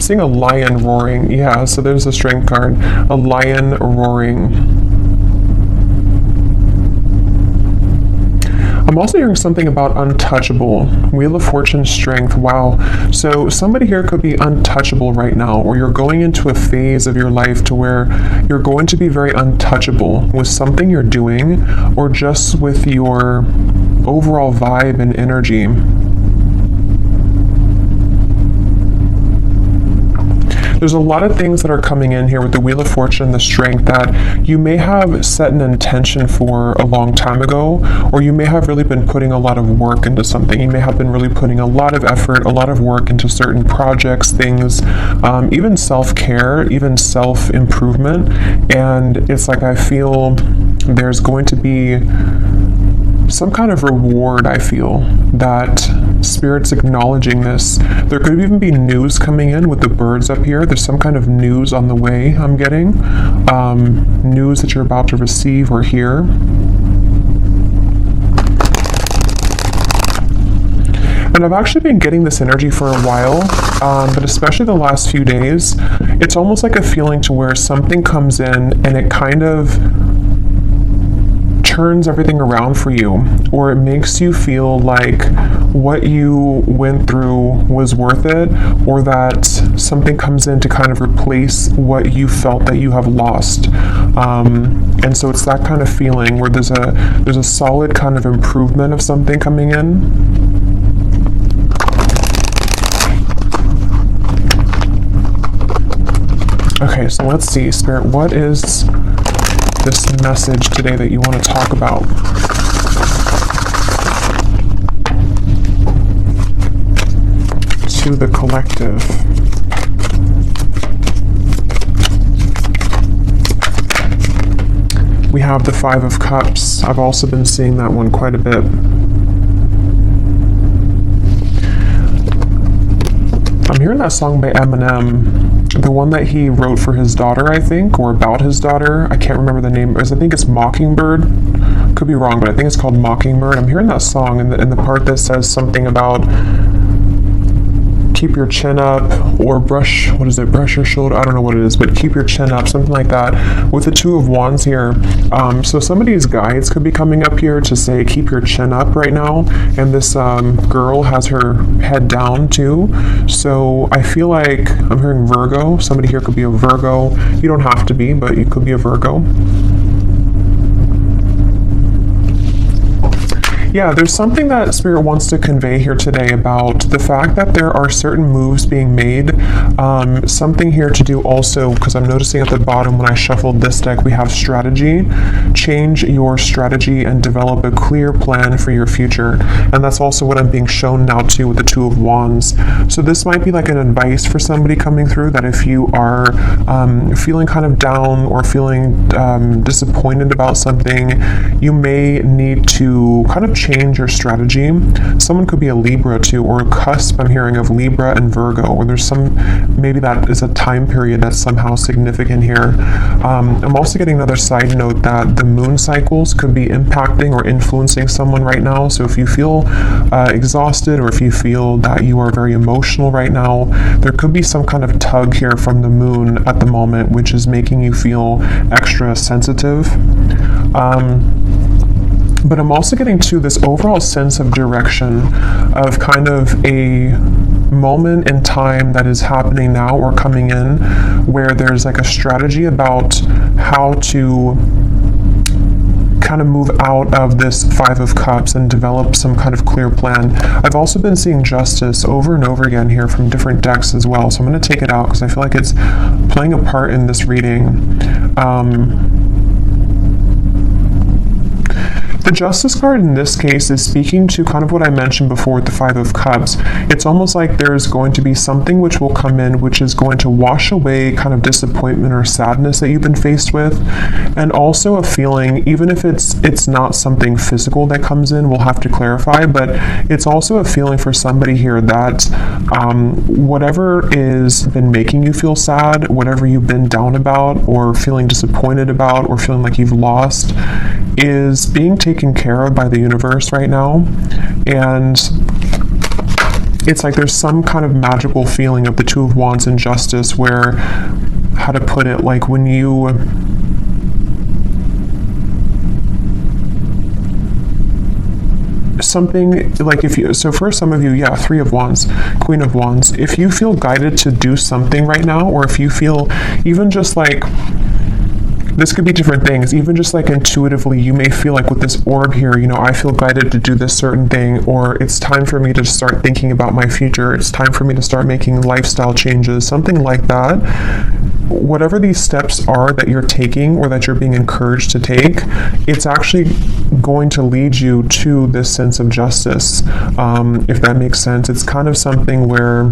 seeing a lion roaring. Yeah, so there's the strength card. A lion roaring. I'm also hearing something about untouchable. Wheel of Fortune, strength. Wow. So somebody here could be untouchable right now, or you're going into a phase of your life to where you're going to be very untouchable with something you're doing, or just with your overall vibe and energy. There's a lot of things that are coming in here with the Wheel of Fortune and the strength that you may have set an intention for a long time ago, or you may have really been putting a lot of work into something. You may have been really putting a lot of effort, a lot of work into certain projects, things, even self-care, even self-improvement. And it's like I feel there's going to be some kind of reward. I feel that Spirit's acknowledging this. There could even be news coming in with the birds up here. There's some kind of news on the way I'm getting. News that you're about to receive or hear. And I've actually been getting this energy for a while, but especially the last few days, it's almost like a feeling to where something comes in and it kind of turns everything around for you, or it makes you feel like what you went through was worth it, or that something comes in to kind of replace what you felt that you have lost. And so it's that kind of feeling where there's a solid kind of improvement of something coming in. Okay, so let's see, Spirit, what is this message today that you want to talk about? To the collective. We have the Five of Cups. I've also been seeing that one quite a bit. I'm hearing that song by Eminem. The one that he wrote for his daughter, I think, or about his daughter. I can't remember the name. I think it's Mockingbird. Could be wrong, but I think it's called Mockingbird. I'm hearing that song in the part that says something about keep your chin up, or brush your shoulder, I don't know what it is, but keep your chin up, something like that, with the Two of Wands here. So somebody's guides could be coming up here to say keep your chin up right now, and this girl has her head down too. So I feel like I'm hearing Virgo. Somebody here could be a Virgo. You don't have to be, but you could be a Virgo. Yeah, there's something that Spirit wants to convey here today about the fact that there are certain moves being made. Something here to do also, because I'm noticing at the bottom when I shuffled this deck, we have strategy. Change your strategy and develop a clear plan for your future. And that's also what I'm being shown now too with the Two of Wands. So this might be like an advice for somebody coming through, that if you are feeling kind of down or feeling disappointed about something, you may need to kind of change your strategy. Someone could be a Libra too, or a cusp, I'm hearing, of Libra and Virgo, or there's maybe that is a time period that's somehow significant here. I'm also getting another side note that the moon cycles could be impacting or influencing someone right now. So if you feel exhausted, or if you feel that you are very emotional right now, there could be some kind of tug here from the moon at the moment, which is making you feel extra sensitive. But I'm also getting to this overall sense of direction, of kind of a moment in time that is happening now or coming in, where there's like a strategy about how to kind of move out of this Five of Cups and develop some kind of clear plan. I've also been seeing Justice over and over again here from different decks as well, so I'm going to take it out because I feel like it's playing a part in this reading. The Justice card in this case is speaking to kind of what I mentioned before with the Five of Cups. It's almost like there's going to be something which will come in which is going to wash away kind of disappointment or sadness that you've been faced with, and also a feeling, even if it's not something physical that comes in, we'll have to clarify, but it's also a feeling for somebody here that whatever is been making you feel sad, whatever you've been down about or feeling disappointed about or feeling like you've lost, is being taken care of by the universe right now. And it's like there's some kind of magical feeling of the Two of Wands and Justice where, how to put it, like when you, something like if you, so for some of you, yeah, Three of Wands, Queen of Wands, if you feel guided to do something right now, or if you feel even just like, this could be different things, even just like intuitively, you may feel like with this orb here, you know, I feel guided to do this certain thing, or it's time for me to start thinking about my future, it's time for me to start making lifestyle changes, something like that. Whatever these steps are that you're taking or that you're being encouraged to take, it's actually going to lead you to this sense of justice, if that makes sense. It's kind of something where,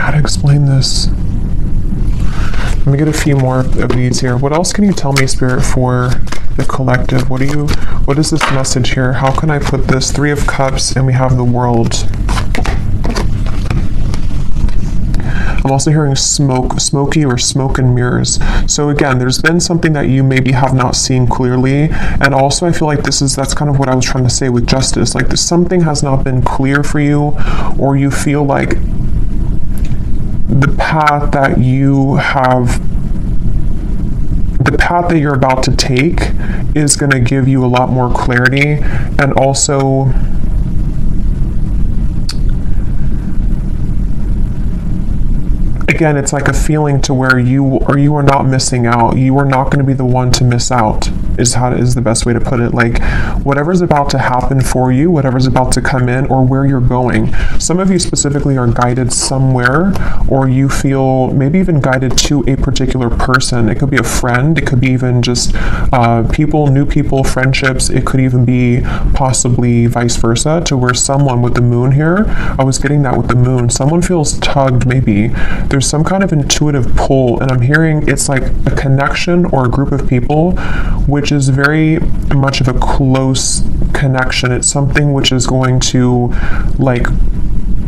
how to explain this? Let me get a few more of these here. What else can you tell me, Spirit, for the collective? What is this message here? How can I put this? Three of Cups, and we have the World. I'm also hearing smoky or smoke and mirrors. So again, there's been something that you maybe have not seen clearly. And also I feel like that's kind of what I was trying to say with justice. Like something has not been clear for you, or you feel like the path that you're about to take is going to give you a lot more clarity. And also, again, it's like a feeling to where you are not missing out. You are not going to be the one to miss out, is the best way to put it. Like whatever's about to happen for you, whatever's about to come in, or where you're going. Some of you specifically are guided somewhere, or you feel maybe even guided to a particular person. It could be a friend, it could be even just new people, friendships. It could even be possibly vice versa, to where someone with the moon here, I was getting that with the moon, someone feels tugged maybe. There's some kind of intuitive pull, and I'm hearing it's like a connection or a group of people, which is very much of a close connection. It's something which is going to like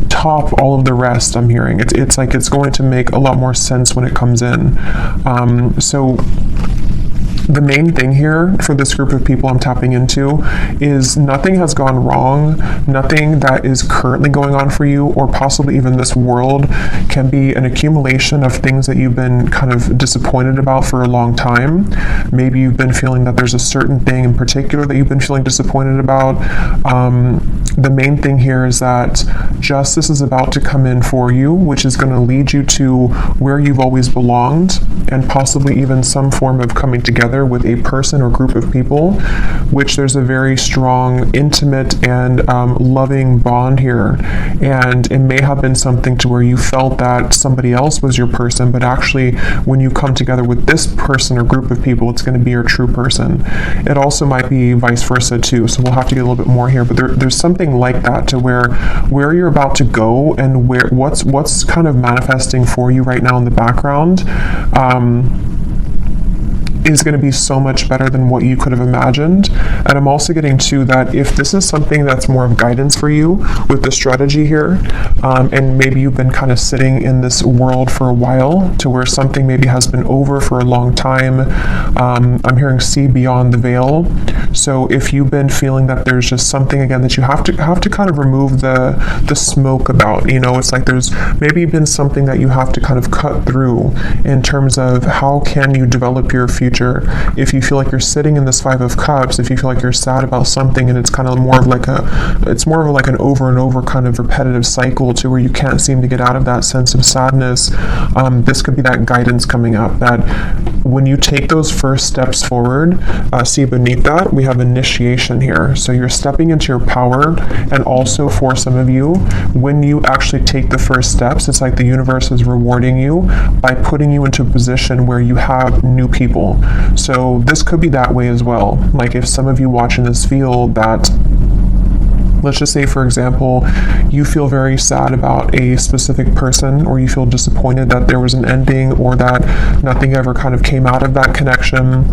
top all of the rest. I'm hearing it's like it's going to make a lot more sense when it comes in. So the main thing here for this group of people I'm tapping into is nothing has gone wrong. Nothing that is currently going on for you, or possibly even this world, can be an accumulation of things that you've been kind of disappointed about for a long time. Maybe you've been feeling that there's a certain thing in particular that you've been feeling disappointed about. The main thing here is that justice is about to come in for you, which is going to lead you to where you've always belonged, and possibly even some form of coming together with a person or group of people, which there's a very strong, intimate, and loving bond here. And it may have been something to where you felt that somebody else was your person, but actually when you come together with this person or group of people, it's going to be your true person. It also might be vice versa too, so we'll have to get a little bit more here, but there's something like that, to where you're about to go, and what's kind of manifesting for you right now in the background is going to be so much better than what you could have imagined. And I'm also getting to that if this is something that's more of guidance for you with the strategy here, and maybe you've been kind of sitting in this world for a while, to where something maybe has been over for a long time. I'm hearing see beyond the veil. So if you've been feeling that there's just something again that you have to kind of remove the smoke about, you know, it's like there's maybe been something that you have to kind of cut through in terms of how can you develop your future. If you feel like you're sitting in this Five of Cups, if you feel like you're sad about something and it's kind of more of like an over and over kind of repetitive cycle to where you can't seem to get out of that sense of sadness, this could be that guidance coming up, that when you take those first steps forward, see beneath that, we have initiation here. So you're stepping into your power, and also for some of you, when you actually take the first steps, it's like the universe is rewarding you by putting you into a position where you have new people. So this could be that way as well. Like if some of you watching this feel that, let's just say, for example, you feel very sad about a specific person, or you feel disappointed that there was an ending, or that nothing ever kind of came out of that connection.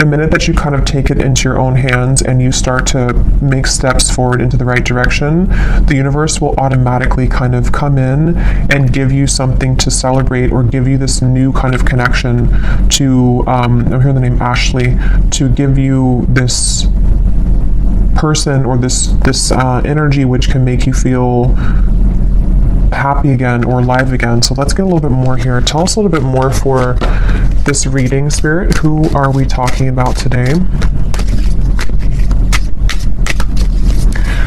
the minute that you kind of take it into your own hands and you start to make steps forward into the right direction, the universe will automatically kind of come in and give you something to celebrate, or give you this new kind of connection to, I'm hearing the name Ashley, to give you this person or this energy which can make you feel happy again or alive again. So let's get a little bit more here. Tell us a little bit more for this reading, Spirit. Who are we talking about today?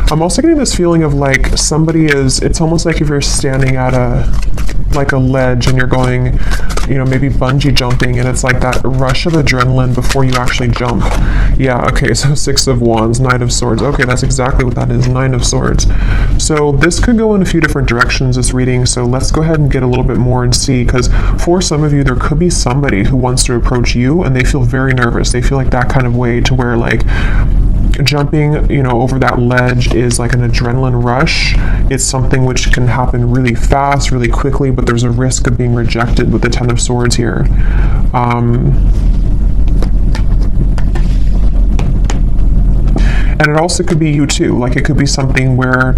I'm also getting this feeling of like somebody is, it's almost like if you're standing at a ledge and you're going, you know, maybe bungee jumping, and it's like that rush of adrenaline before you actually jump. Yeah, okay, so Six of Wands, Knight of Swords. Okay, that's exactly what that is, Nine of Swords. So this could go in a few different directions, this reading, so let's go ahead and get a little bit more and see, because for some of you, there could be somebody who wants to approach you and they feel very nervous. They feel like that kind of way, to where like jumping, you know, over that ledge is like an adrenaline rush. It's something which can happen really fast, really quickly, but there's a risk of being rejected with the Ten of Swords here. And it also could be you too. Like it could be something where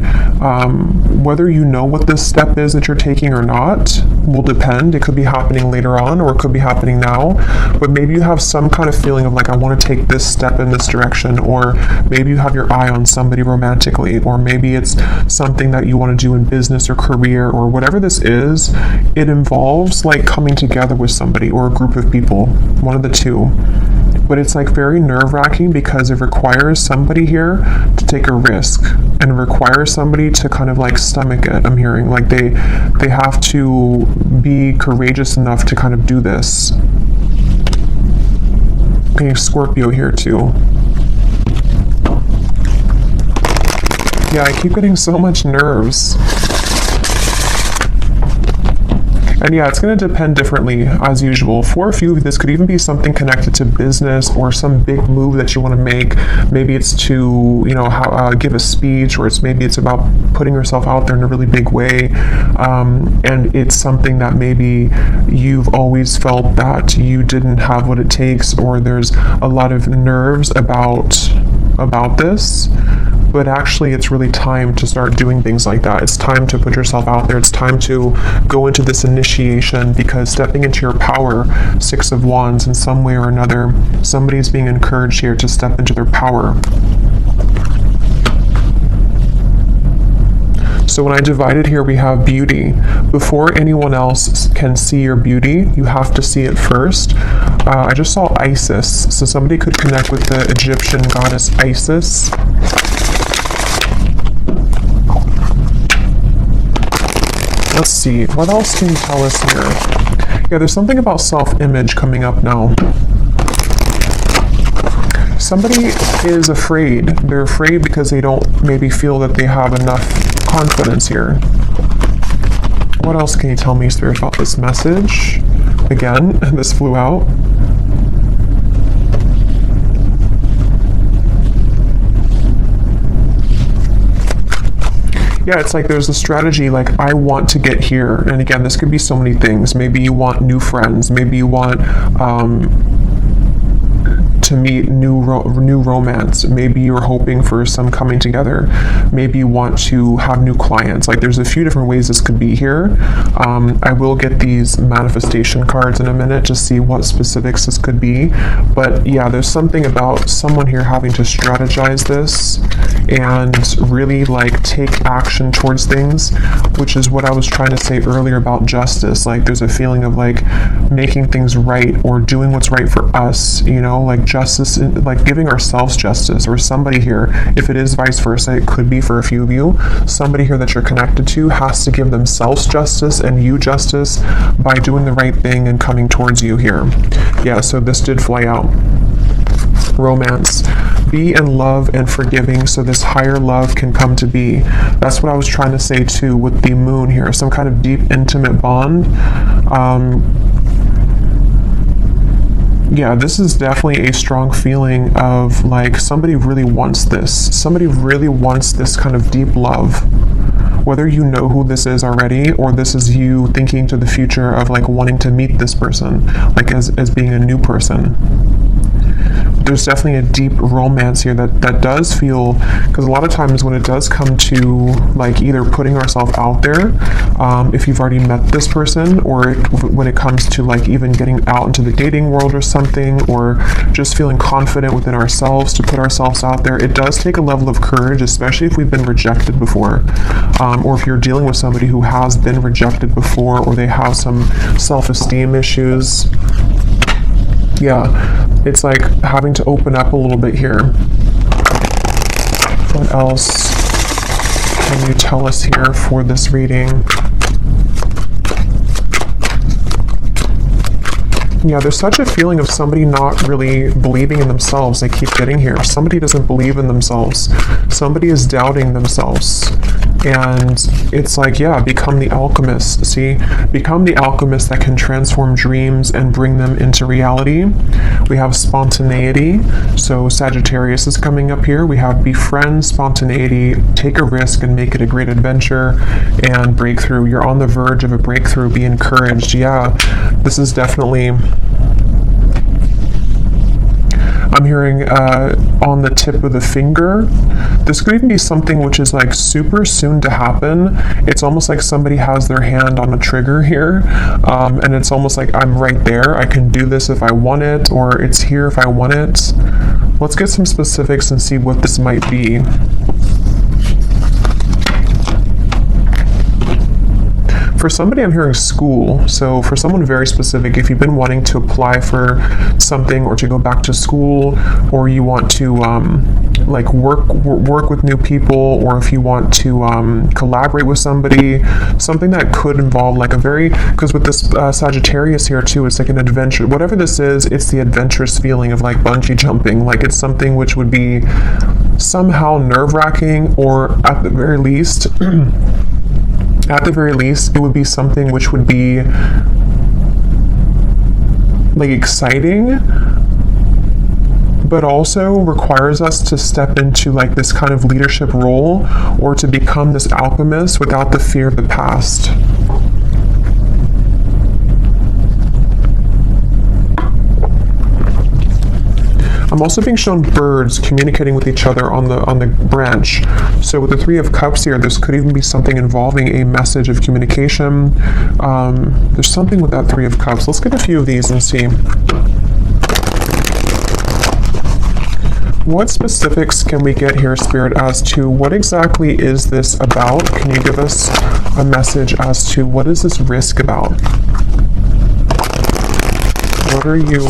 whether you know what this step is that you're taking or not will depend. It could be happening later on, or it could be happening now. But maybe you have some kind of feeling of like, I want to take this step in this direction, or maybe you have your eye on somebody romantically, or maybe it's something that you want to do in business or career, or whatever this is. It involves like coming together with somebody or a group of people, one of the two. But it's like very nerve-wracking because it requires somebody here to take a risk, and it requires somebody to kind of like stomach it. I'm hearing like they have to be courageous enough to kind of do this. Okay, Scorpio here too. Yeah, I keep getting so much nerves. And yeah, it's going to depend differently as usual. For a few of you, this could even be something connected to business or some big move that you want to make. Maybe it's to, you know, give a speech, or maybe it's about putting yourself out there in a really big way. And it's something that maybe you've always felt that you didn't have what it takes, or there's a lot of nerves about this. But actually, it's really time to start doing things like that. It's time to put yourself out there. It's time to go into this initiation, because stepping into your power, Six of Wands, in some way or another, somebody's being encouraged here to step into their power. So when I divided here, we have beauty. Before anyone else can see your beauty, you have to see it first. I just saw Isis. So somebody could connect with the Egyptian goddess Isis. Let's see, what else can you tell us here? Yeah, there's something about self-image coming up now. Somebody is afraid. They're afraid because they don't maybe feel that they have enough confidence here. What else can you tell me, Spirit, about this message? Again, this flew out. Yeah, it's like there's a strategy, like I want to get here. And again, this could be so many things. Maybe you want new friends. Maybe you want to meet new romance. Maybe you're hoping for some coming together. Maybe you want to have new clients. Like there's a few different ways this could be here. I will get these manifestation cards in a minute to see what specifics this could be. But yeah, there's something about someone here having to strategize this and really like take action towards things, which is what I was trying to say earlier about justice. Like there's a feeling of like making things right, or doing what's right for us, you know, like justice, like giving ourselves justice, or somebody here, if it is vice versa, it could be for a few of you, somebody here that you're connected to has to give themselves justice and you justice by doing the right thing and coming towards you here. Yeah, so this did fly out. Romance. Be in love and forgiving so this higher love can come to be. That's what I was trying to say too with the moon here. Some kind of deep, intimate bond. Yeah, this is definitely a strong feeling of like somebody really wants this. Somebody really wants this kind of deep love. Whether you know who this is already, or this is you thinking to the future of like wanting to meet this person, like as being a new person. there's definitely a deep romance here that does feel, because a lot of times when it does come to like either putting ourselves out there, if you've already met this person, or when it comes to like even getting out into the dating world or something, or just feeling confident within ourselves to put ourselves out there, it does take a level of courage, especially if we've been rejected before, or if you're dealing with somebody who has been rejected before, or they have some self-esteem issues. Yeah, it's like having to open up a little bit here. What else can you tell us here for this reading? Yeah, there's such a feeling of somebody not really believing in themselves. I keep getting here. Somebody doesn't believe in themselves. Somebody is doubting themselves. And it's like, yeah, become the alchemist. See, become the alchemist that can transform dreams and bring them into reality. We have spontaneity. So Sagittarius is coming up here. We have befriend, spontaneity, take a risk and make it a great adventure, and breakthrough. You're on the verge of a breakthrough. Be encouraged. Yeah, this is definitely, I'm hearing on the tip of the finger. This could even be something which is like super soon to happen. It's almost like somebody has their hand on a trigger here, and it's almost like I'm right there. I can do this if I want it, or it's here if I want it. Let's get some specifics and see what this might be. For somebody, I'm hearing school. So for someone very specific, if you've been wanting to apply for something, or to go back to school, or you want to like work with new people, or if you want to collaborate with somebody, something that could involve like a very, because with this Sagittarius here too, it's like an adventure. Whatever this is, it's the adventurous feeling of like bungee jumping. Like it's something which would be somehow nerve-wracking, or at the very least, it would be something which would be like exciting, but also requires us to step into like this kind of leadership role, or to become this alchemist without the fear of the past. I'm also being shown birds communicating with each other on the branch. So with the Three of Cups here, this could even be something involving a message of communication. There's something with that Three of Cups. Let's get a few of these and see. What specifics can we get here, Spirit, as to what exactly is this about? Can you give us a message as to what is this risk about? What are you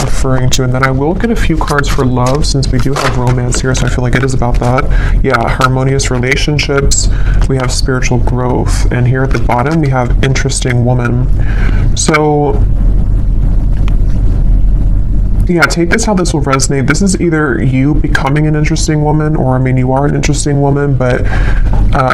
referring to? And then I will get a few cards for love, since we do have romance here, so I feel like it is about that. Yeah, harmonious relationships. We have spiritual growth, and here at the bottom we have interesting woman. So yeah, take this how this will resonate. This is either you becoming an interesting woman, or I mean, you are an interesting woman, but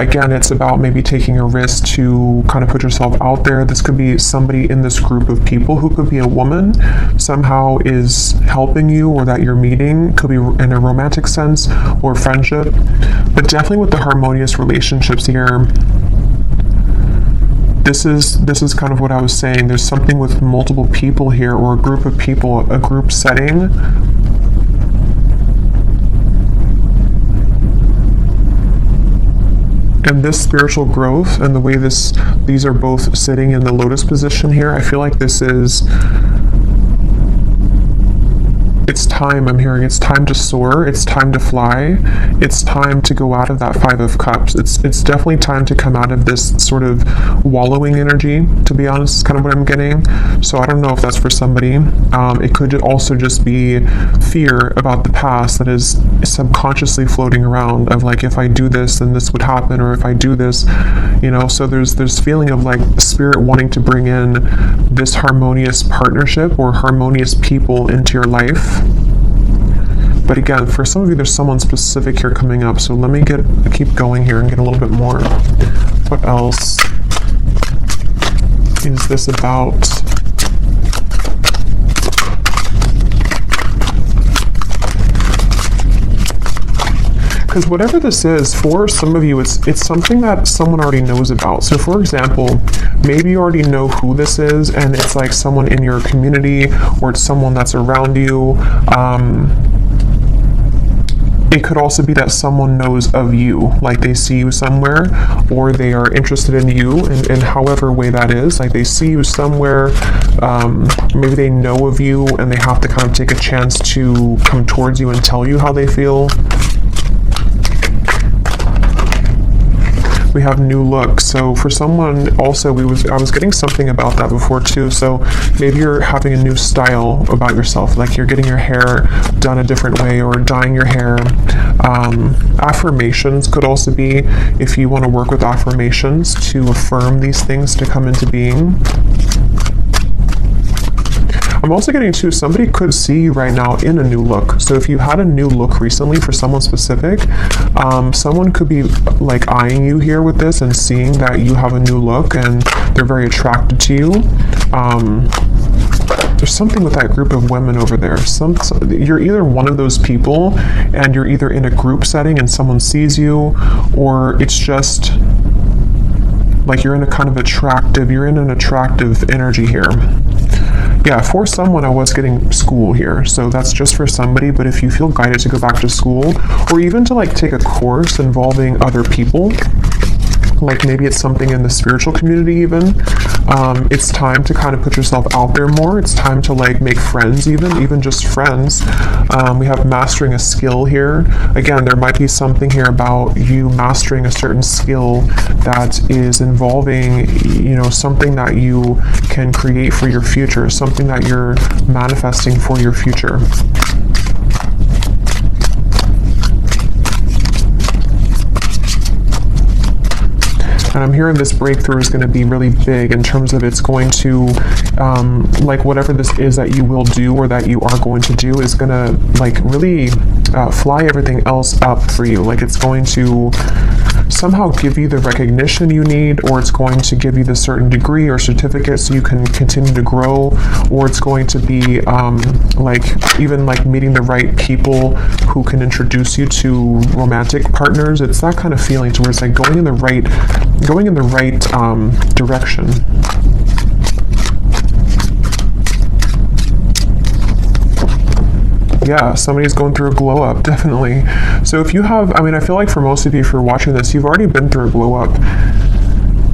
again, it's about maybe taking a risk to kind of put yourself out there. This could be somebody in this group of people who could be a woman, somehow is helping you, or that you're meeting. Could be in a romantic sense or friendship, but definitely with the harmonious relationships here. This is kind of what I was saying. There's something with multiple people here, or a group of people, a group setting. And this spiritual growth, and the way these are both sitting in the lotus position here, I feel like this is, it's time. I'm hearing it's time to soar, it's time to fly, it's time to go out of that Five of Cups. It's definitely time to come out of this sort of wallowing energy, to be honest, is kind of what I'm getting. So I don't know if that's for somebody. It could also just be fear about the past that is subconsciously floating around, of like, if I do this, then this would happen, or if I do this, you know. So there's feeling of like spirit wanting to bring in this harmonious partnership, or harmonious people into your life. But again, for some of you, there's someone specific here coming up. So let me keep going here and get a little bit more. What else is this about? because whatever this is, for some of you, it's something that someone already knows about. So for example, maybe you already know who this is, and it's like someone in your community, or it's someone that's around you. It could also be that someone knows of you, like they see you somewhere, or they are interested in you in however way that is. Like they see you somewhere, maybe they know of you, and they have to kind of take a chance to come towards you and tell you how they feel. We have new look. So for someone also, I was getting something about that before too. So maybe you're having a new style about yourself, like you're getting your hair done a different way, or dyeing your hair. Affirmations could also be, if you want to work with affirmations to affirm these things to come into being. I'm also getting to, somebody could see you right now in a new look. So if you had a new look recently for someone specific, someone could be like eyeing you here with this and seeing that you have a new look and they're very attracted to you. There's something with that group of women over there. You're either one of those people, and you're either in a group setting and someone sees you, or it's just like you're in an attractive energy here. Yeah, for someone I was getting school here, so that's just for somebody. But if you feel guided to go back to school, or even to like take a course involving other people, like maybe it's something in the spiritual community even, it's time to kind of put yourself out there more. It's time to like make friends, even just friends. We have mastering a skill here. Again, there might be something here about you mastering a certain skill that is involving, something that you can create for your future, something that you're manifesting for your future. And I'm hearing this breakthrough is going to be really big in terms of it's going to, like whatever this is that you will do or that you are going to do is going to like really fly everything else up for you. Like it's going to somehow give you the recognition you need, or it's going to give you the certain degree or certificate so you can continue to grow, or it's going to be like even like meeting the right people who can introduce you to romantic partners. It's that kind of feeling to where it's like going in the right direction. Yeah, somebody's going through a glow up, definitely. So if you have, I feel like for most of you, if you're watching this, you've already been through a glow up.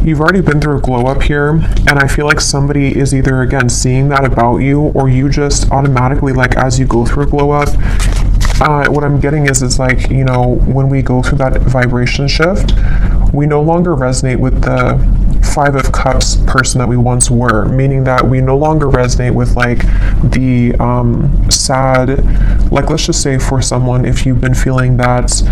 You've already been through a glow up here, and I feel like somebody is either, again, seeing that about you, or you just automatically, like, as you go through a glow up, what I'm getting is it's like, when we go through that vibration shift, we no longer resonate with the Five of Cups person that we once were, meaning that we no longer resonate with like the sad, like let's just say for someone, if you've been feeling that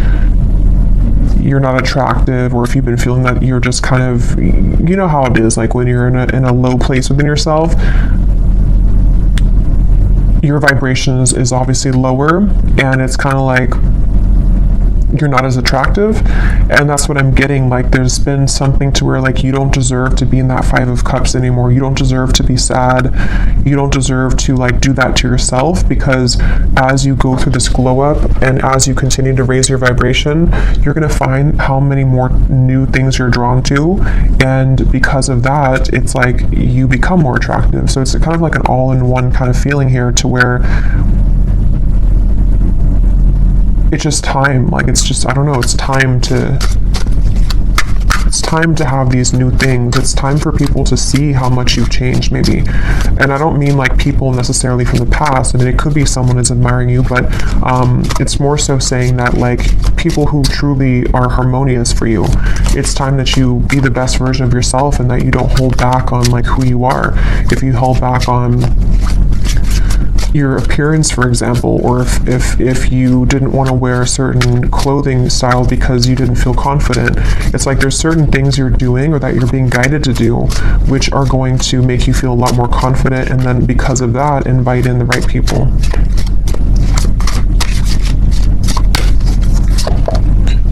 you're not attractive, or if you've been feeling that you're just kind of, you know how it is, like when you're in a low place within yourself, your vibrations is obviously lower, and it's kind of like you're not as attractive. And that's what I'm getting, like there's been something to where like you don't deserve to be in that Five of Cups anymore. You don't deserve to be sad. You don't deserve to like do that to yourself, because as you go through this glow up and as you continue to raise your vibration, you're going to find how many more new things you're drawn to, and because of that, it's like you become more attractive. So it's kind of like an all-in-one kind of feeling here, to where it's just time, like it's just, I don't know, it's time to have these new things. It's time for people to see how much you've changed, maybe. And I don't mean like people necessarily from the past. It could be someone is admiring you, but it's more so saying that like people who truly are harmonious for you, it's time that you be the best version of yourself, and that you don't hold back on like who you are. If you hold back on your appearance, for example, or if you didn't want to wear a certain clothing style because you didn't feel confident, it's like there's certain things you're doing or that you're being guided to do which are going to make you feel a lot more confident, and then because of that, invite in the right people.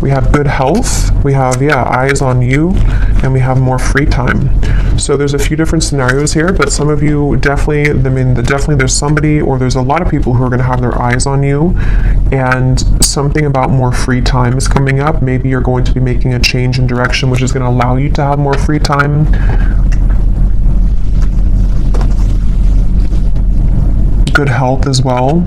We have good health, we have eyes on you, and we have more free time. So there's a few different scenarios here, but some of you definitely, definitely there's somebody or there's a lot of people who are going to have their eyes on you, and something about more free time is coming up. Maybe you're going to be making a change in direction, which is going to allow you to have more free time. Good health as well.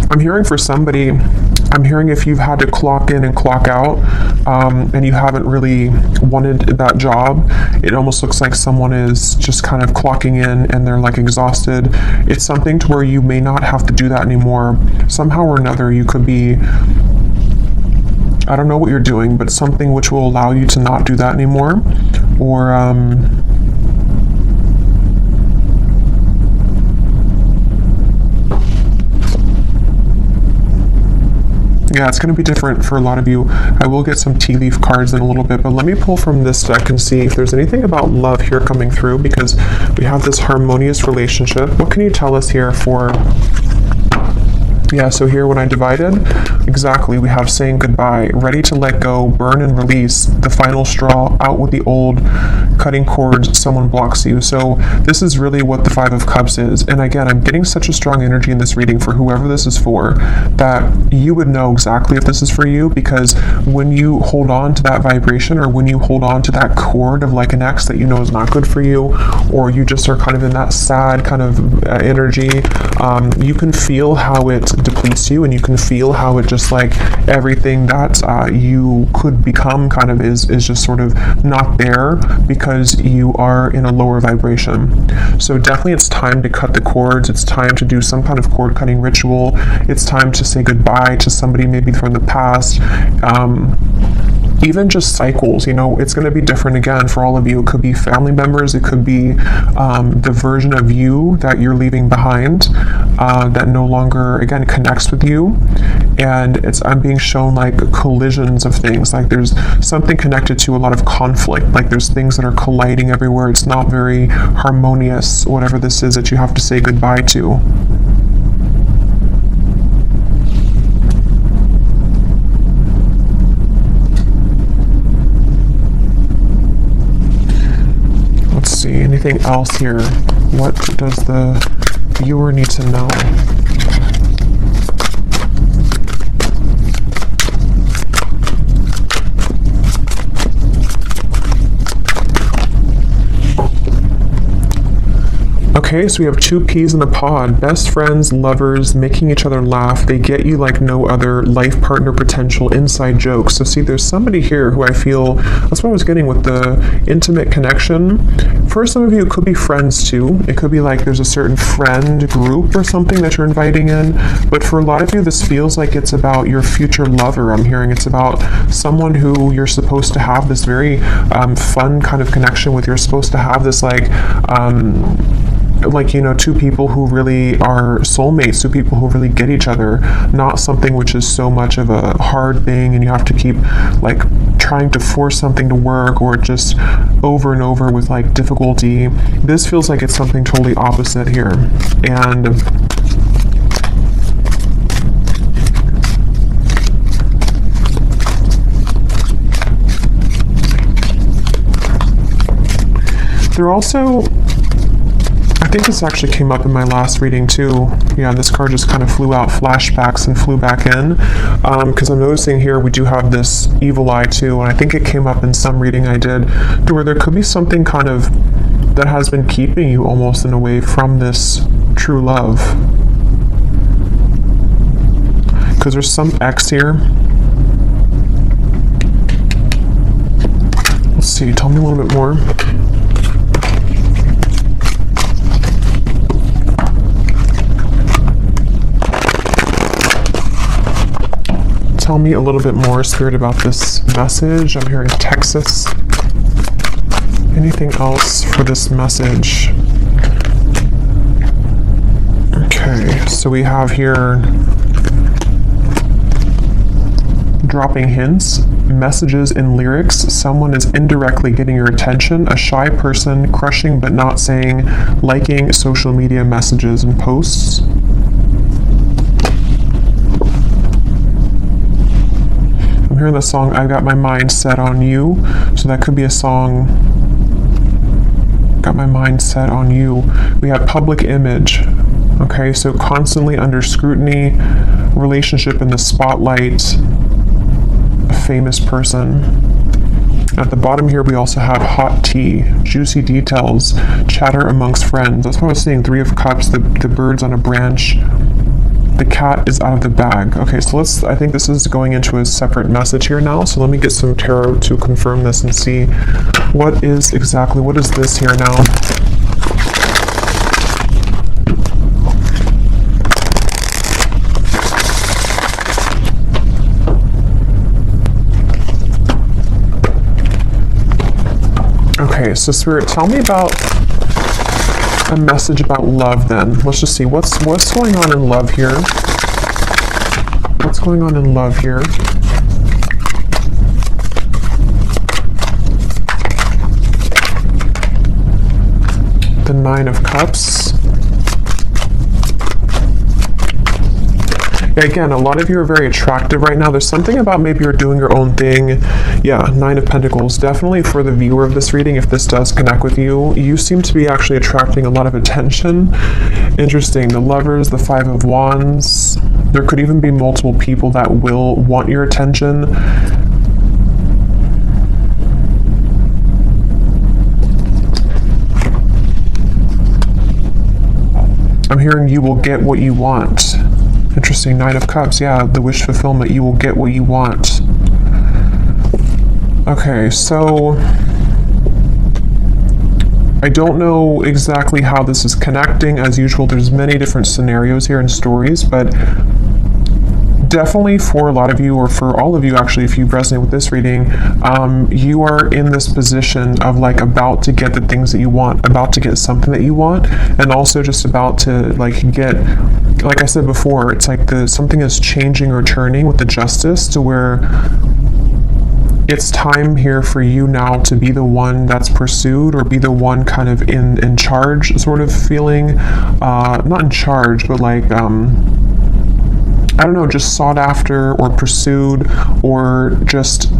I'm hearing for somebody, I'm hearing if you've had to clock in and clock out, and you haven't really wanted that job, it almost looks like someone is just kind of clocking in and they're like exhausted. It's something to where you may not have to do that anymore. Somehow or another, you could be, I don't know what you're doing, but something which will allow you to not do that anymore. Or, yeah, it's going to be different for a lot of you. I will get some tea leaf cards in a little bit, but let me pull from this deck and see if there's anything about love here coming through, because we have this harmonious relationship. What can you tell us here for... Yeah, so here when I divided, exactly, we have saying goodbye, ready to let go, burn and release, the final straw, out with the old, cutting cords, someone blocks you. So this is really what the Five of Cups is. And again, I'm getting such a strong energy in this reading for whoever this is for, that you would know exactly if this is for you, because when you hold on to that vibration, or when you hold on to that cord of like an ex that you know is not good for you, or you just are kind of in that sad kind of energy, you can feel how it depletes you, and you can feel how it just like everything that you could become kind of is just sort of not there because you are in a lower vibration. So definitely it's time to cut the cords. It's time to do some kind of cord cutting ritual. It's time to say goodbye to somebody maybe from the past. Even just cycles, you know, it's going to be different again for all of you. It could be family members, it could be the version of you that you're leaving behind that no longer, again, connects with you. And I'm being shown like collisions of things, like there's something connected to a lot of conflict, like there's things that are colliding everywhere. It's not very harmonious, whatever this is that you have to say goodbye to. Anything else here? What does the viewer need to know? Okay, so we have two peas in the pod. Best friends, lovers, making each other laugh. They get you like no other. Life partner potential, inside jokes. So see, there's somebody here who I feel, that's what I was getting with the intimate connection. For some of you, it could be friends too. It could be like there's a certain friend group or something that you're inviting in. But for a lot of you, this feels like it's about your future lover. I'm hearing it's about someone who you're supposed to have this very fun kind of connection with. You're supposed to have this like, you know, two people who really are soulmates, two people who really get each other, not something which is so much of a hard thing and you have to keep like trying to force something to work, or just over and over with like difficulty. This feels like it's something totally opposite here. And they're also, I think this actually came up in my last reading too. Yeah, this card just kind of flew out, flashbacks, and flew back in. Because I'm noticing here we do have this evil eye too, and I think it came up in some reading I did, to where there could be something kind of that has been keeping you almost in a way from this true love. Because there's some X here. Let's see, tell me a little bit more. Tell me a little bit more, Spirit, about this message. I'm hearing Texas. Anything else for this message? Okay, so we have here dropping hints. messages in lyrics. Someone is indirectly getting your attention. A shy person, crushing but not saying, liking social media messages and posts. I'm hearing the song, I've Got My Mind Set on You. So that could be a song, Got My Mind Set on You. We have public image. Okay, so constantly under scrutiny, relationship in the spotlight, a famous person. At the bottom here, we also have hot tea, juicy details, chatter amongst friends. That's what I was saying, 3 of Cups, the birds on a branch. The cat is out of the bag. Okay, so I think this is going into a separate message here now. So let me get some tarot to confirm this and see what is this here now? Okay, so Spirit, tell me about a message about love then. Let's just see what's going on in love here. What's going on in love here? The 9 of Cups. Again, a lot of you are very attractive right now. There's something about maybe you're doing your own thing. Yeah, 9 of Pentacles. Definitely for the viewer of this reading, if this does connect with you, you seem to be actually attracting a lot of attention. Interesting. The Lovers, the 5 of Wands. There could even be multiple people that will want your attention. I'm hearing you will get what you want. Interesting, 9 of Cups. Yeah, the wish fulfillment. You will get what you want. Okay, so I don't know exactly how this is connecting. As usual, there's many different scenarios here and stories, but definitely for a lot of you, or for all of you actually, if you resonate with this reading, you are in this position of like about to get the things that you want, about to get something that you want, and also just about to like get, like I said before, it's like something is changing or turning with the Justice to where it's time here for you now to be the one that's pursued, or be the one kind of in charge sort of feeling, not in charge, but like, I don't know, just sought after or pursued, or just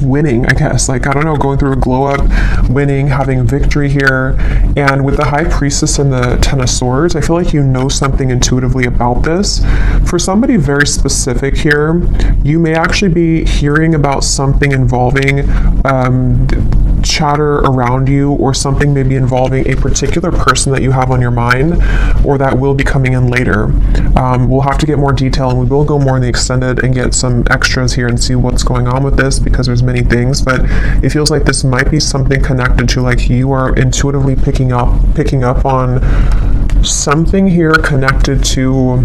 winning, I guess. Like, I don't know, going through a glow up, winning, having victory here. And with the High Priestess and the 10 of Swords, I feel like you know something intuitively about this. For somebody very specific here, you may actually be hearing about something involving chatter around you, or something maybe involving a particular person that you have on your mind, or that will be coming in later. We'll have to get more detail, and we will go more in the extended and get some extras here and see what's going on with this, because there's many things, but it feels like this might be something connected to, like, you are intuitively picking up on something here connected to,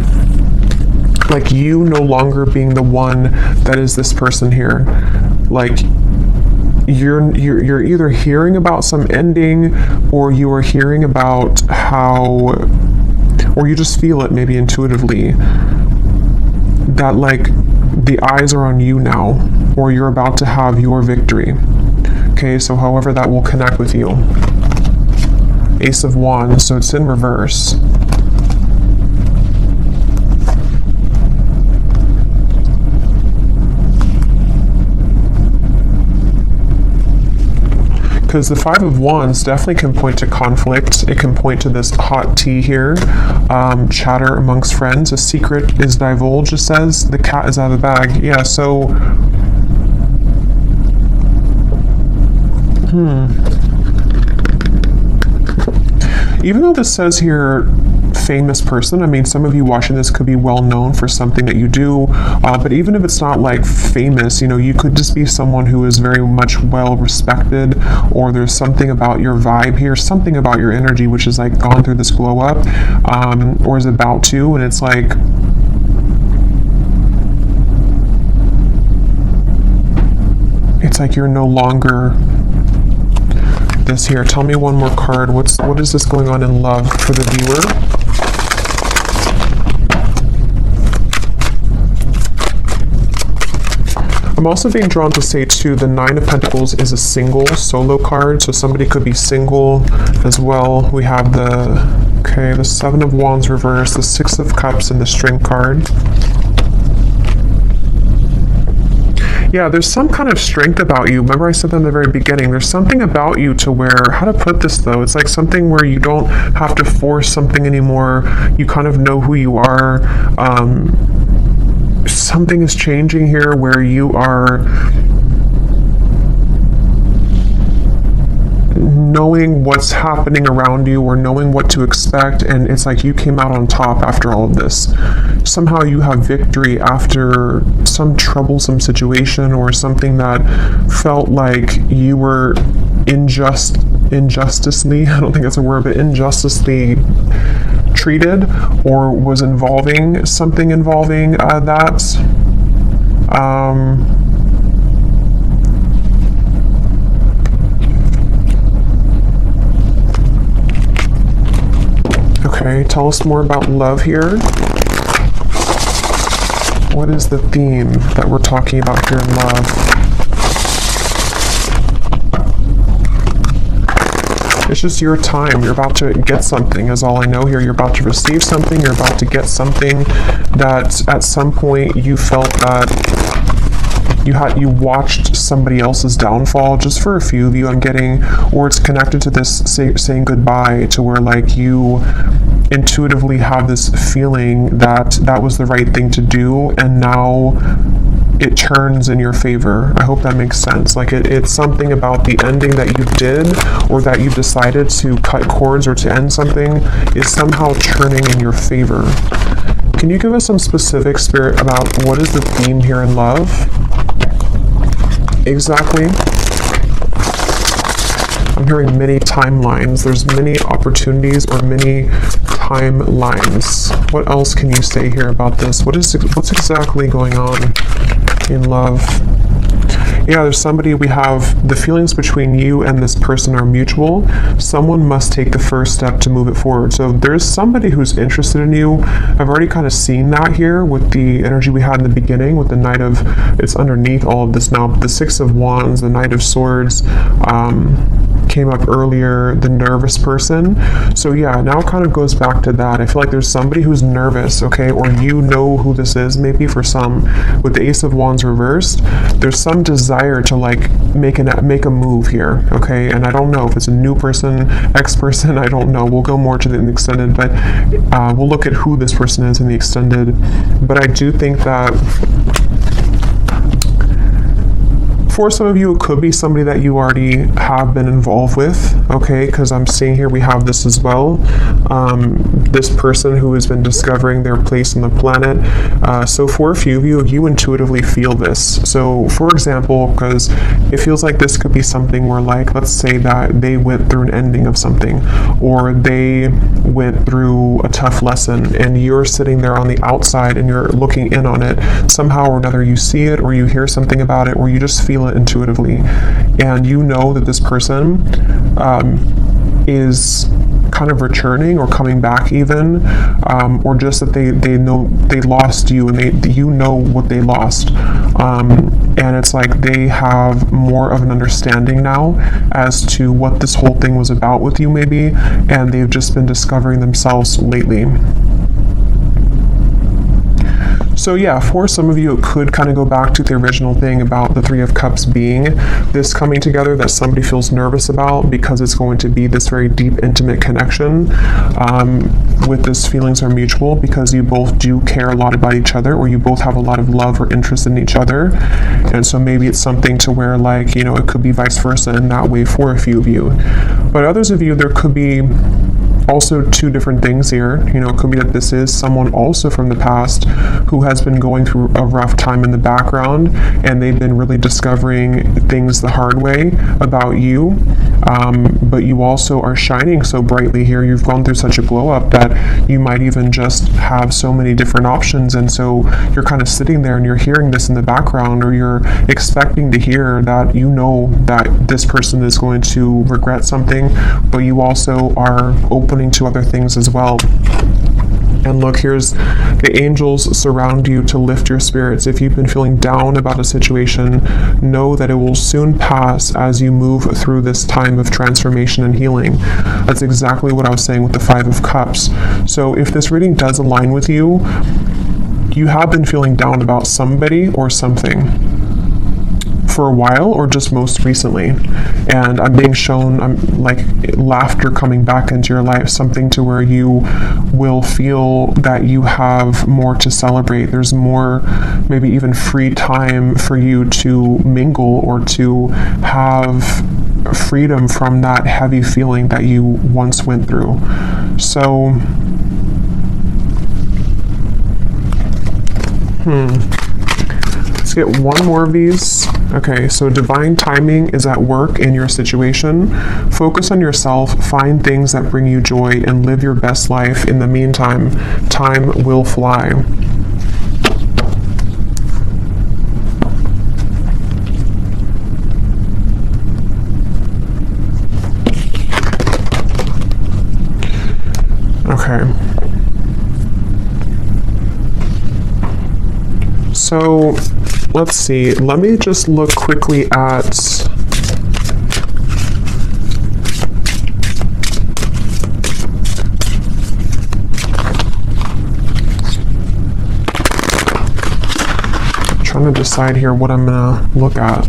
like, you no longer being the one that is this person here. Like, you're either hearing about some ending, or you are hearing about how, or you just feel it maybe intuitively, that like the eyes are on you now, or you're about to have your victory. Okay, so however that will connect with you. Ace of Wands, so it's in reverse. Because the 5 of Wands definitely can point to conflict. It can point to this hot tea here, chatter amongst friends. A secret is divulged, it says. The cat is out of the bag. Yeah, so even though this says here famous person, I mean, some of you watching this could be well known for something that you do, but even if it's not like famous, you know, you could just be someone who is very much well respected, or there's something about your vibe here, something about your energy which is like gone through this glow up, or is about to, and it's like, you're no longer this here. Tell me one more card. What is this going on in love for the viewer? I'm also being drawn to say too, the Nine of Pentacles is a single solo card, so somebody could be single as well. We have the Seven of Wands reversed, the Six of Cups, and the String card. Yeah, there's some kind of strength about you. Remember I said that in the very beginning. There's something about you to where, how to put this though, it's like something where you don't have to force something anymore. You kind of know who you are. Something is changing here where you are knowing what's happening around you or knowing what to expect, and it's like you came out on top after all of this. Somehow you have victory after some troublesome situation or something that felt like you were injusticely, I don't think that's a word, but injusticely treated, or was involving something involving that. Okay, tell us more about love here. What is the theme that we're talking about here in love? It's just your time. You're about to get something, is all I know here. You're about to receive something. You're about to get something that at some point you felt that you watched somebody else's downfall. Just for a few of you, I'm getting, or it's connected to this saying goodbye, to where like you intuitively have this feeling that that was the right thing to do, and now it turns in your favor. I hope that makes sense. Like it's something about the ending that you did, or that you decided to cut cords or to end something, is somehow turning in your favor. Can you give us some specific, Spirit, about what is the theme here in love? Exactly. I'm hearing many timelines. There's many opportunities or many timelines. What else can you say here about this? What's exactly going on in love? Yeah, there's somebody, we have the feelings between you and this person are mutual. Someone must take the first step to move it forward. So there's somebody who's interested in you. I've already kind of seen that here with the energy we had in the beginning with the Knight of, it's underneath all of this now, the Six of Wands, the Knight of Swords, came up earlier, the nervous person. So yeah, now it kind of goes back to that. I feel like there's somebody who's nervous, okay, or you know who this is, maybe for some. With the Ace of Wands reversed, there's some desire to like make a move here, okay? And I don't know if it's a new person, ex-person, I don't know. We'll go more to the extended, but we'll look at who this person is in the extended. But I do think that for some of you, it could be somebody that you already have been involved with, okay? Because I'm seeing here we have this as well. This person who has been discovering their place on the planet. So for a few of you, you intuitively feel this. So for example, because it feels like this could be something where, like, let's say that they went through an ending of something, or they went through a tough lesson, and you're sitting there on the outside and you're looking in on it. Somehow or another, you see it, or you hear something about it, or you just feel it intuitively, and you know that this person is kind of returning or coming back even, or just that they know they lost you, and you know what they lost, and it's like they have more of an understanding now as to what this whole thing was about with you maybe, and they've just been discovering themselves lately. So yeah, for some of you, it could kind of go back to the original thing about the Three of Cups being this coming together that somebody feels nervous about, because it's going to be this very deep, intimate connection with this feelings are mutual, because you both do care a lot about each other, or you both have a lot of love or interest in each other. And so maybe it's something to where, like, you know, it could be vice versa in that way for a few of you. But others of you, there could be also two different things here. You know, it could be that this is someone also from the past who has been going through a rough time in the background, and they've been really discovering things the hard way about you, but you also are shining so brightly here. You've gone through such a glow up that you might even just have so many different options, and so you're kind of sitting there and you're hearing this in the background, or you're expecting to hear that you know that this person is going to regret something, but you also are opening to other things as well. And look, here's the angels surround you to lift your spirits. If you've been feeling down about a situation, know that it will soon pass as you move through this time of transformation and healing. That's exactly what I was saying with the Five of Cups. So if this reading does align with you, you have been feeling down about somebody or something for a while, or just most recently, and I'm being shown like laughter coming back into your life, something to where you will feel that you have more to celebrate. There's more, maybe even free time for you to mingle or to have freedom from that heavy feeling that you once went through. So let's get one more of these. Okay, so divine timing is at work in your situation. Focus on yourself, find things that bring you joy, and live your best life. In the meantime, time will fly. Okay. So let's see, let me just look quickly at trying to decide here what I'm gonna look at.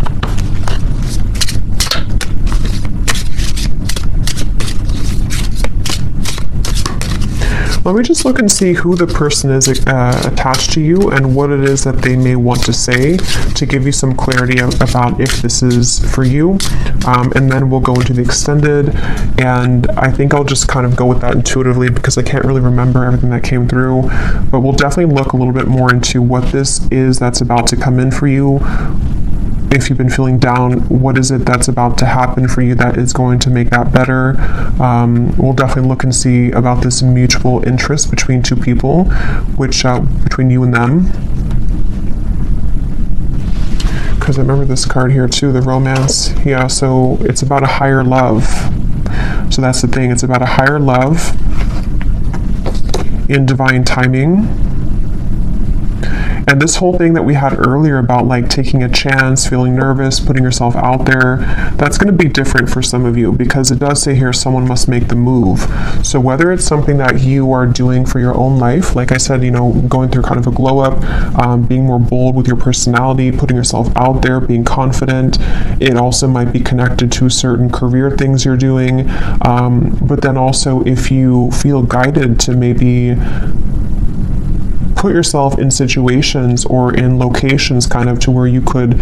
Let me just look and see who the person is attached to you and what it is that they may want to say to give you some clarity about if this is for you. And then we'll go into the extended, and I think I'll just kind of go with that intuitively because I can't really remember everything that came through, but we'll definitely look a little bit more into what this is that's about to come in for you. If you've been feeling down, what is it that's about to happen for you that is going to make that better? We'll definitely look and see about this mutual interest between two people, which between you and them. Because I remember this card here too, the romance. Yeah, so it's about a higher love. So that's the thing, it's about a higher love in divine timing. And this whole thing that we had earlier about like taking a chance, feeling nervous, putting yourself out there, that's going to be different for some of you because it does say here someone must make the move. So whether it's something that you are doing for your own life, like I said, you know, going through kind of a glow up, being more bold with your personality, putting yourself out there, being confident. It also might be connected to certain career things you're doing. But then also if you feel guided to maybe put yourself in situations or in locations kind of to where you could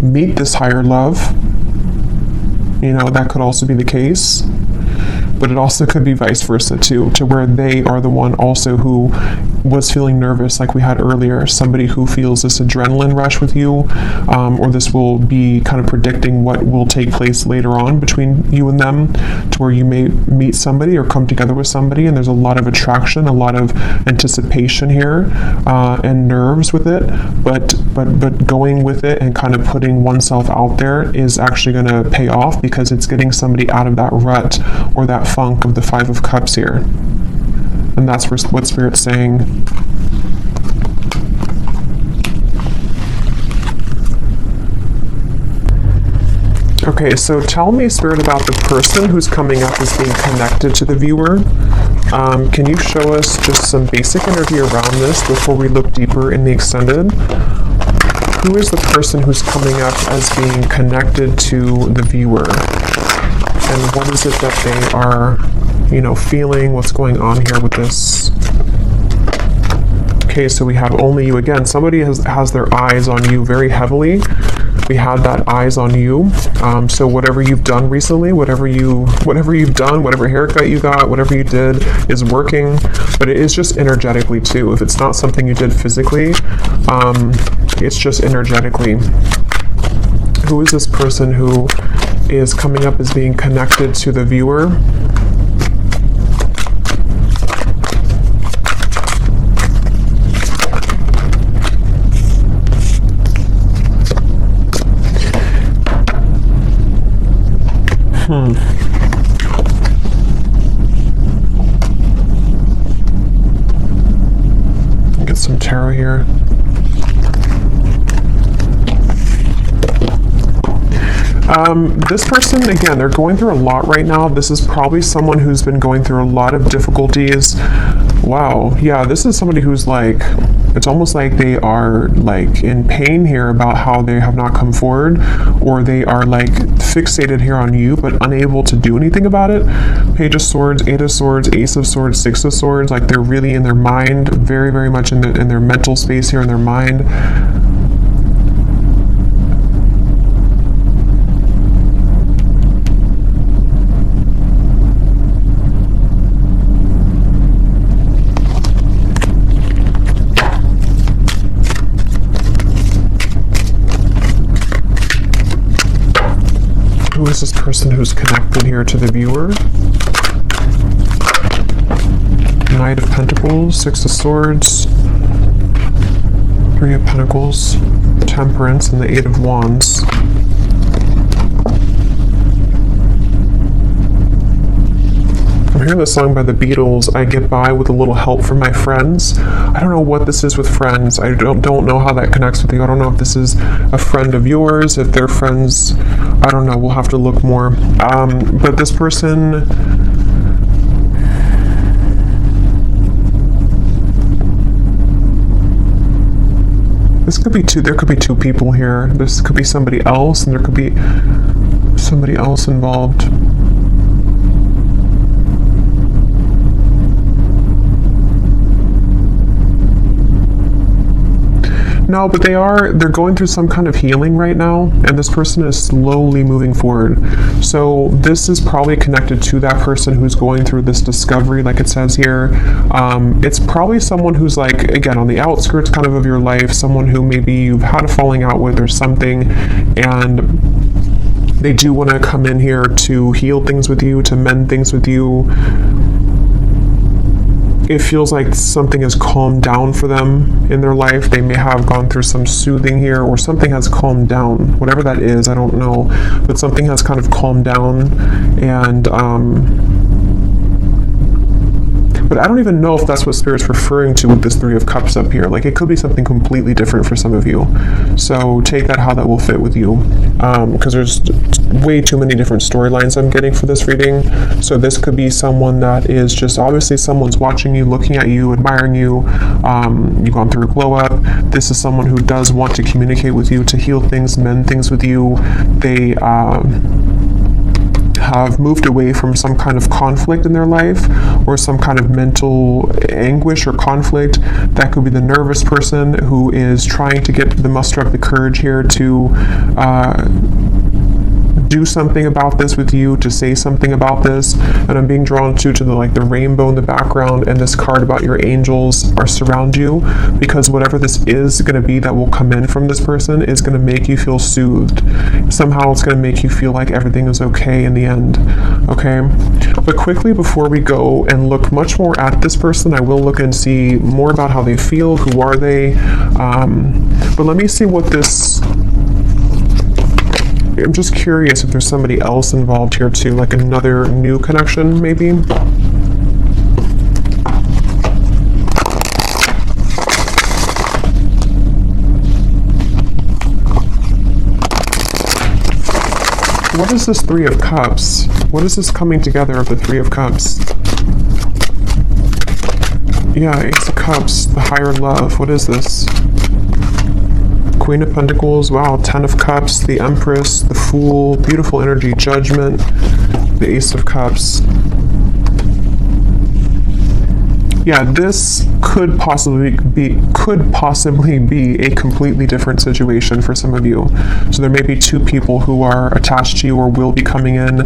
meet this higher love, you know, that could also be the case. But it also could be vice versa too, to where they are the one also who was feeling nervous like we had earlier, somebody who feels this adrenaline rush with you, or this will be kind of predicting what will take place later on between you and them, to where you may meet somebody or come together with somebody and there's a lot of attraction, a lot of anticipation here, and nerves with it, but going with it and kind of putting oneself out there is actually going to pay off because it's getting somebody out of that rut or that funk of the Five of Cups here. And that's what Spirit's saying. Okay, so tell me, Spirit, about the person who's coming up as being connected to the viewer. Can you show us just some basic energy around this before we look deeper in the extended? Who is the person who's coming up as being connected to the viewer? And what is it that they are, you know, feeling? What's going on here with this? Okay, so we have only you again. Somebody has their eyes on you very heavily. We had that eyes on you. So whatever you've done recently, whatever you've done, whatever haircut you got, whatever you did is working. But it is just energetically too. If it's not something you did physically, it's just energetically. Who is this person who is coming up as being connected to the viewer? tarot here. This person, again, they're going through a lot right now. This is probably someone who's been going through a lot of difficulties. Wow. Yeah, this is somebody who's like, it's almost like they are like in pain here about how they have not come forward, or they are like fixated here on you but unable to do anything about it. Page of Swords, Eight of Swords, Ace of Swords, Six of Swords. Like they're really in their mind, very, very much in their mental space here in their mind. Who is this person who's connected here to the viewer? Knight of Pentacles, Six of Swords, Three of Pentacles, Temperance, and the Eight of Wands. I'm hearing this song by the Beatles, I Get By With a Little Help From My Friends. I don't know what this is with friends. I don't know how that connects with you. I don't know if this is a friend of yours, if they're friends. I don't know. We'll have to look more. But this person... This could be two. There could be two people here. This could be somebody else, and there could be somebody else involved. No, but they're going through some kind of healing right now, and this person is slowly moving forward. So this is probably connected to that person who's going through this discovery, like it says here. It's probably someone who's like, again, on the outskirts kind of your life, someone who maybe you've had a falling out with or something, and they do want to come in here to heal things with you, to mend things with you. It feels like something has calmed down for them in their life. They may have gone through some soothing here, or something has calmed down. Whatever that is, I don't know. But something has kind of calmed down. And, but I don't even know if that's what Spirit's referring to with this Three of Cups up here. Like, it could be something completely different for some of you. So take that how that will fit with you. Because there's way too many different storylines I'm getting for this reading. So this could be someone that is just, obviously someone's watching you, looking at you, admiring you. You've gone through a glow up. This is someone who does want to communicate with you, to heal things, mend things with you. They have moved away from some kind of conflict in their life, or some kind of mental anguish or conflict. That could be the nervous person who is trying to get the muster up the courage here to do something about this with you, to say something about this. And I'm being drawn to the rainbow in the background, and this card about your angels are surround you, because whatever this is going to be that will come in from this person is going to make you feel soothed. Somehow it's going to make you feel like everything is okay in the end. Okay, but quickly before we go and look much more at this person, I will look and see more about how they feel, who are they. But let me see what this... I'm just curious if there's somebody else involved here too, like another new connection, maybe. What is this Three of Cups? What is this coming together of the Three of Cups? Yeah, Ace of Cups, the higher love. What is this? Queen of Pentacles, wow, Ten of Cups, the Empress, the Fool, beautiful energy, Judgment, the Ace of Cups. Yeah, this could possibly be a completely different situation for some of you. So there may be two people who are attached to you or will be coming in.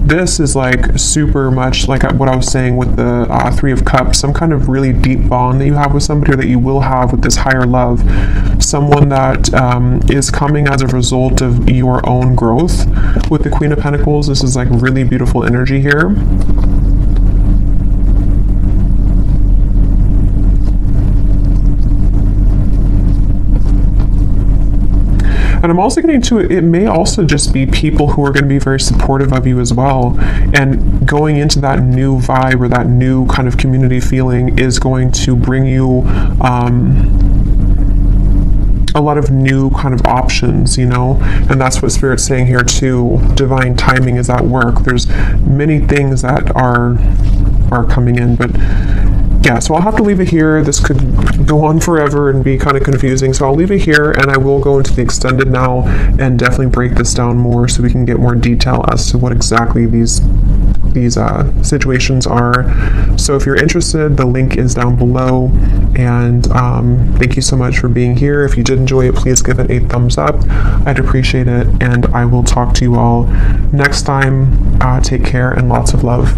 This is like super much like what I was saying with the Three of Cups, some kind of really deep bond that you have with somebody, or that you will have with this higher love. Someone that is coming as a result of your own growth. With the Queen of Pentacles, this is like really beautiful energy here. And I'm also getting to it may also just be people who are going to be very supportive of you as well. And going into that new vibe or that new kind of community feeling is going to bring you a lot of new kind of options, you know, and that's what Spirit's saying here too. Divine timing is at work. There's many things that are coming in, but yeah, so I'll have to leave it here. This could go on forever and be kind of confusing, so I'll leave it here, and I will go into the extended now and definitely break this down more so we can get more detail as to what exactly these situations are. So if you're interested, the link is down below, and thank you so much for being here. If you did enjoy it, please give it a thumbs up. I'd appreciate it, and I will talk to you all next time. Take care and lots of love.